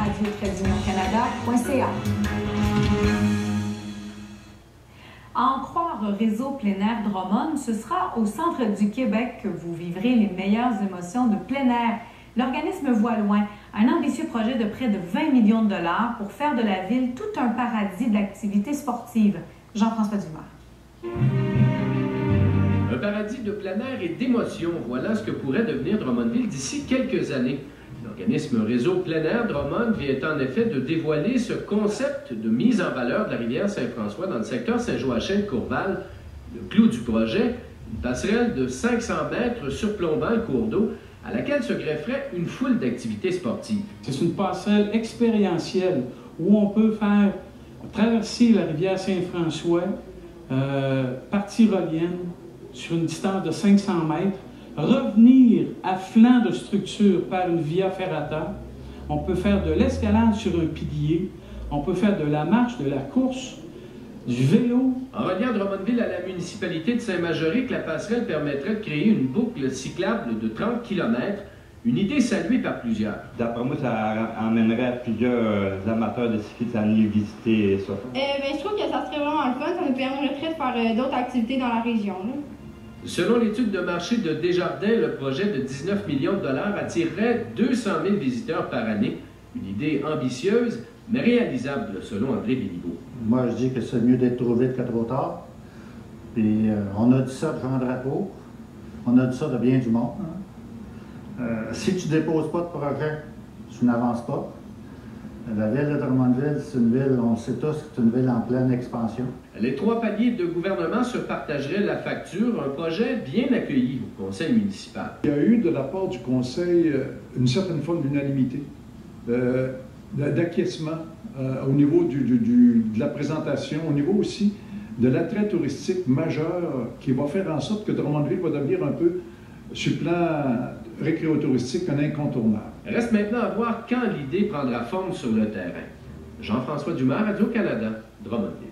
radio-canada.ca. À en croire Réseau plein air Drummond, ce sera au centre du Québec que vous vivrez les meilleures émotions de plein air. L'organisme voit loin, un ambitieux projet de près de 20 millions de dollars pour faire de la ville tout un paradis de l'activité sportive. Jean-François Dumas. Un paradis de plein air et d'émotion, voilà ce que pourrait devenir Drummondville d'ici quelques années. L'organisme Réseau plein air Drummond vient en effet de dévoiler ce concept de mise en valeur de la rivière Saint-François dans le secteur Saint-Joachim-Courval. Le clou du projet, une passerelle de 500 mètres surplombant le cours d'eau à laquelle se grefferait une foule d'activités sportives. C'est une passerelle expérientielle où on peut faire traverser la rivière Saint-François par tyrolienne sur une distance de 500 mètres, revenir à flanc de structure par une via ferrata. On peut faire de l'escalade sur un pilier, on peut faire de la marche, de la course, du vélo. En reliant Drummondville à la municipalité de Saint-Majoric, la passerelle permettrait de créer une boucle cyclable de 30 km, une idée saluée par plusieurs. D'après moi, ça emmènerait plusieurs amateurs de cyclisme à venir visiter ça. Je trouve que ça serait vraiment le fun, ça nous permettrait de faire d'autres activités dans la région. Là. Selon l'étude de marché de Desjardins, le projet de 19 millions de dollars attirerait 200 000 visiteurs par année. Une idée ambitieuse, mais réalisable, selon André Béliveau. Moi, je dis que c'est mieux d'être trop vite que trop tard. Puis, on a dit ça de Jean Drapeau, on a dit ça de bien du monde. Si tu ne déposes pas de projet, tu n'avances pas. La ville de Drummondville, c'est une ville, on le sait tous, c'est une ville en pleine expansion. Les 3 paliers de gouvernement se partageraient la facture, un projet bien accueilli au conseil municipal. Il y a eu de la part du conseil une certaine forme d'unanimité, d'acquiescement au niveau de la présentation, au niveau aussi de l'attrait touristique majeur qui va faire en sorte que Drummondville va devenir un peu, sur le plan récréotouristique, un incontournable. Reste maintenant à voir quand l'idée prendra forme sur le terrain. Jean-François Dumas, Radio-Canada, Drummondville.